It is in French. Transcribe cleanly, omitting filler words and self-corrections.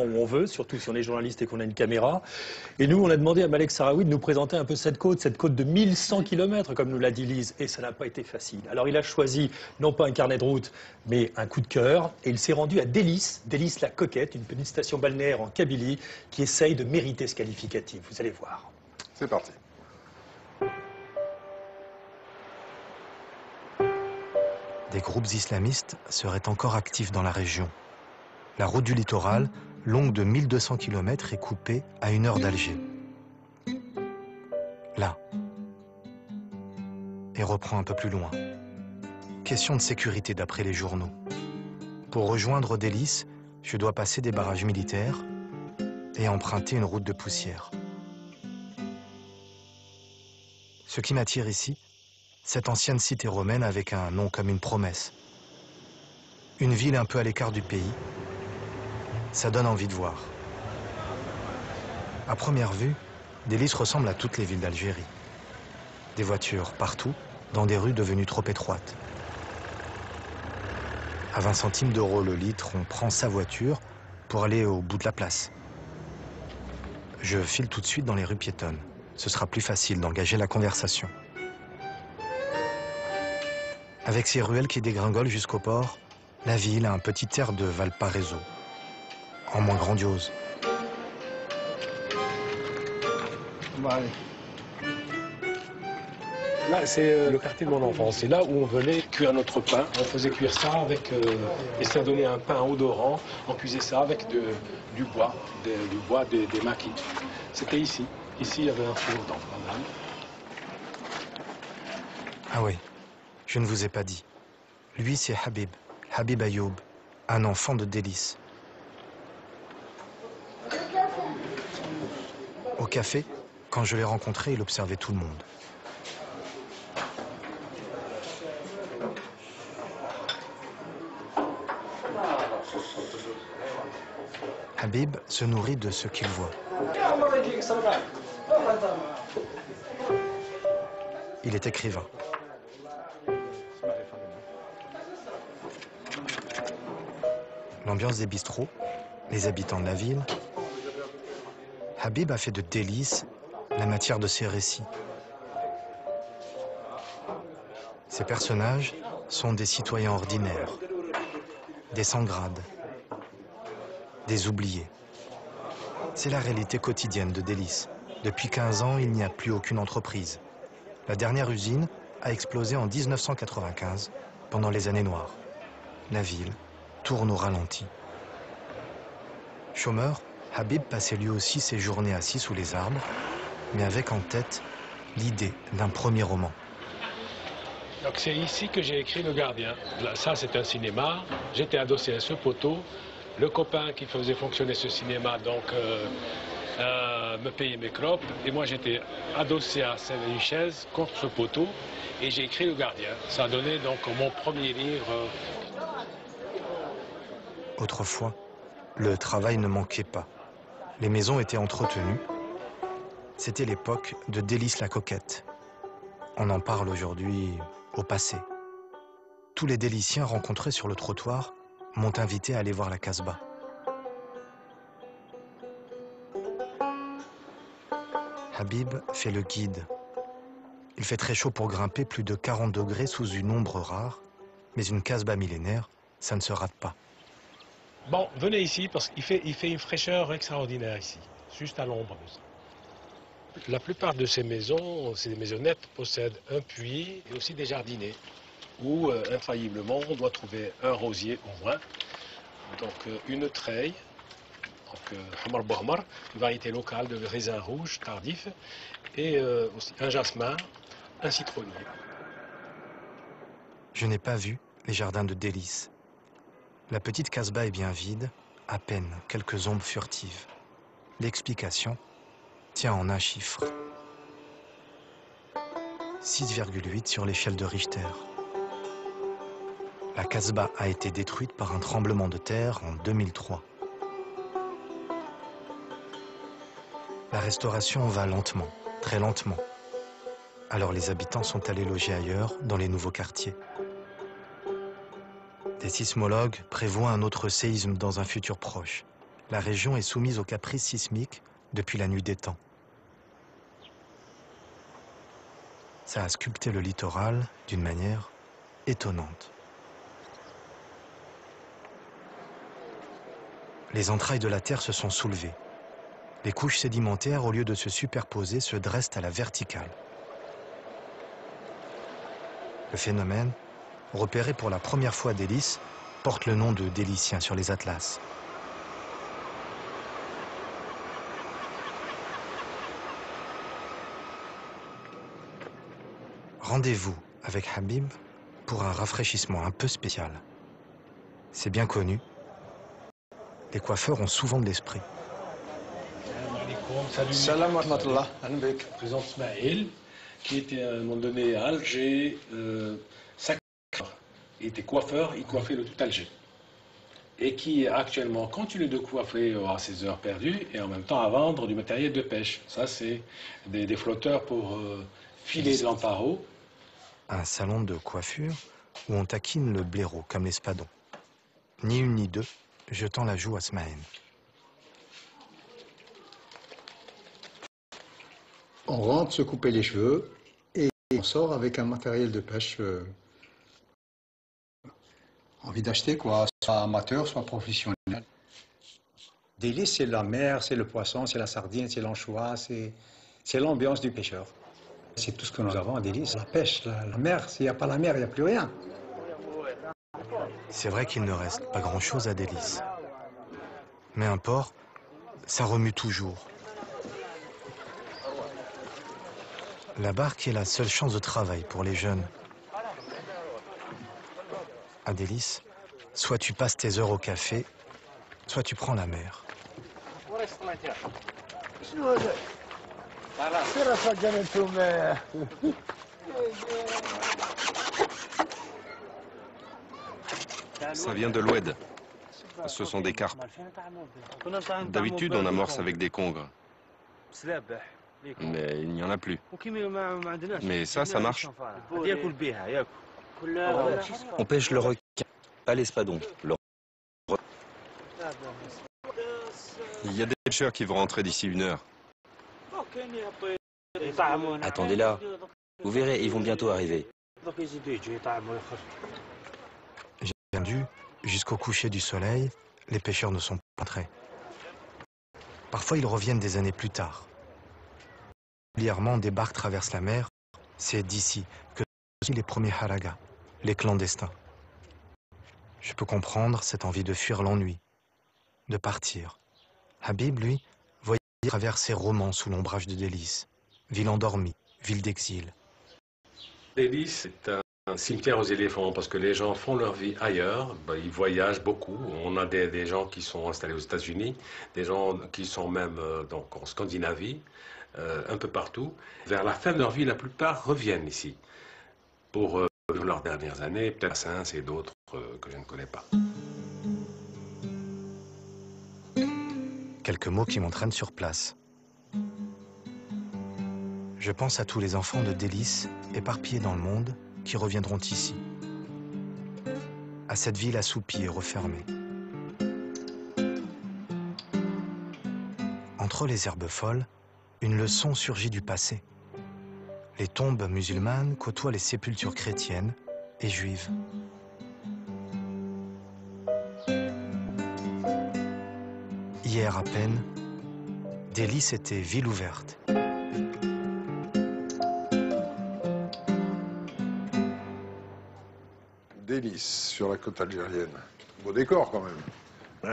où on veut, surtout si on est journaliste et qu'on a une caméra. Et nous, on a demandé à Malek Sahraoui de nous présenter un peu cette côte de 1100 km, comme nous l'a dit Lise, et ça n'a pas été facile. Alors il a choisi, non pas un carnet de route, mais un coup de cœur, et il s'est rendu à Délice, la Coquette, une petite station balnéaire en Kabylie, qui essaye de mériter ce qualificatif. Vous allez voir. C'est parti. Des groupes islamistes seraient encore actifs dans la région. La route du littoral, longue de 1200 km, est coupée à 1 heure d'Alger. Là. Et reprend un peu plus loin. Question de sécurité d'après les journaux. Pour rejoindre Délice, je dois passer des barrages militaires et emprunter une route de poussière. Ce qui m'attire ici, cette ancienne cité romaine avec un nom comme une promesse. Une ville un peu à l'écart du pays, ça donne envie de voir. À première vue, Délice ressemble à toutes les villes d'Algérie. Des voitures partout, dans des rues devenues trop étroites. À 20 centimes d'euros le litre, on prend sa voiture pour aller au bout de la place. Je file tout de suite dans les rues piétonnes. Ce sera plus facile d'engager la conversation. Avec ses ruelles qui dégringolent jusqu'au port, la ville a un petit air de Valparaiso, en moins grandiose. Là, c'est le quartier de mon enfance. C'est là où on venait cuire notre pain. On faisait cuire ça avec... et ça donnait un pain odorant. On cuisait ça avec du bois, des maquis. C'était ici. Ici, il y avait un four dans la dalle. Ah oui, je ne vous ai pas dit. Lui, c'est Habib Ayoub, un enfant de Délice. Au café, quand je l'ai rencontré, il observait tout le monde. Habib se nourrit de ce qu'il voit. Il est écrivain. L'ambiance des bistrots, les habitants de la ville. Habib a fait de Délice la matière de ses récits. Ces personnages sont des citoyens ordinaires, des sans-grades, des oubliés. C'est la réalité quotidienne de Délice. Depuis 15 ans, il n'y a plus aucune entreprise. La dernière usine a explosé en 1995, pendant les années noires. La ville tourne au ralenti. Chômeur, Habib passait lui aussi ses journées assis sous les arbres, mais avec en tête l'idée d'un premier roman. Donc c'est ici que j'ai écrit Le Gardien. Là, ça, c'est un cinéma. J'étais adossé à ce poteau. Le copain qui faisait fonctionner ce cinéma, donc, me payait mes clopes. Et moi, j'étais adossé à une chaise contre ce poteau. Et j'ai écrit Le Gardien. Ça a donné donc mon premier livre. Autrefois, le travail ne manquait pas. Les maisons étaient entretenues. C'était l'époque de Délice la Coquette. On en parle aujourd'hui au passé. Tous les Déliciens rencontrés sur le trottoir m'ont invité à aller voir la Casbah. Habib fait le guide. Il fait très chaud pour grimper, plus de 40 degrés sous une ombre rare, mais une Casbah millénaire, ça ne se rate pas. Bon, venez ici parce qu'il fait une fraîcheur extraordinaire ici, juste à l'ombre. La plupart de ces maisons, ces maisonnettes, possèdent un puits et aussi des jardinets où, infailliblement, on doit trouver un rosier au moins, donc une treille, donc Hamar Bohmar, une variété locale de raisin rouge tardif, et aussi un jasmin, un citronnier. Je n'ai pas vu les jardins de Délice. La petite Casbah est bien vide, à peine quelques ombres furtives. L'explication tient en un chiffre. 6,8 sur l'échelle de Richter. La Casbah a été détruite par un tremblement de terre en 2003. La restauration va lentement, très lentement. Alors les habitants sont allés loger ailleurs, dans les nouveaux quartiers. Des sismologues prévoient un autre séisme dans un futur proche. la région est soumise aux caprices sismiques depuis la nuit des temps. Ça a sculpté le littoral d'une manière étonnante. Les entrailles de la terre se sont soulevées. Les couches sédimentaires, au lieu de se superposer, se dressent à la verticale. Le phénomène, repéré pour la première fois d'Hélice, porte le nom de Délicien sur les atlas. Rendez-vous avec Habib pour un rafraîchissement un peu spécial. C'est bien connu, les coiffeurs ont souvent de l'esprit. Salam wa rahmatullah. Je présente Smaïl, qui était à un moment donné à Alger, il était coiffeur, il coiffait le tout Alger. Et qui actuellement continue de coiffer à ses heures perdues et en même temps à vendre du matériel de pêche. Ça, c'est des flotteurs pour filer de l'amparo. Un salon de coiffure où on taquine le blaireau comme l'espadon. Ni une ni deux, jetant la joue à Smaïl. On rentre se couper les cheveux et on sort avec un matériel de pêche. Envie d'acheter quoi, soit amateur, soit professionnel. Délice, c'est la mer, c'est le poisson, c'est la sardine, c'est l'anchois, c'est l'ambiance du pêcheur. C'est tout ce que nous avons à Délice. La pêche, la mer, s'il n'y a pas la mer, il n'y a plus rien. C'est vrai qu'il ne reste pas grand-chose à Délice. Mais un port, ça remue toujours. La barque est la seule chance de travail pour les jeunes. À Délice, soit tu passes tes heures au café, soit tu prends la mer. Ça vient de l'Oued. Ce sont des carpes. D'habitude, on amorce avec des congres. Mais il n'y en a plus. Mais ça marche. On pêche le requin, pas l'espadon. Il y a des pêcheurs qui vont rentrer d'ici 1 heure. Attendez là. Vous verrez, ils vont bientôt arriver. J'ai entendu, jusqu'au coucher du soleil, les pêcheurs ne sont pas entrés. Parfois, ils reviennent des années plus tard. Régulièrement, des barques traversent la mer. C'est d'ici que les premiers haragas, les clandestins. Je peux comprendre cette envie de fuir l'ennui, de partir. Habib, lui, voyait à travers ses romans sous l'ombrage de Délice. Ville endormie, ville d'exil. Délice, c'est un cimetière aux éléphants parce que les gens font leur vie ailleurs, ils voyagent beaucoup. On a des gens qui sont installés aux États-Unis, des gens qui sont même donc en Scandinavie, un peu partout. Vers la fin de leur vie, la plupart reviennent ici pour leurs dernières années, peut-être à Saint et d'autres que je ne connais pas. Quelques mots qui m'entraînent sur place. Je pense à tous les enfants de Délice, éparpillés dans le monde, qui reviendront ici. À cette ville assoupie et refermée. Entre les herbes folles, une leçon surgit du passé. Les tombes musulmanes côtoient les sépultures chrétiennes et juives. Hier à peine, Délice était ville ouverte. Délice, sur la côte algérienne. Beau décor quand même.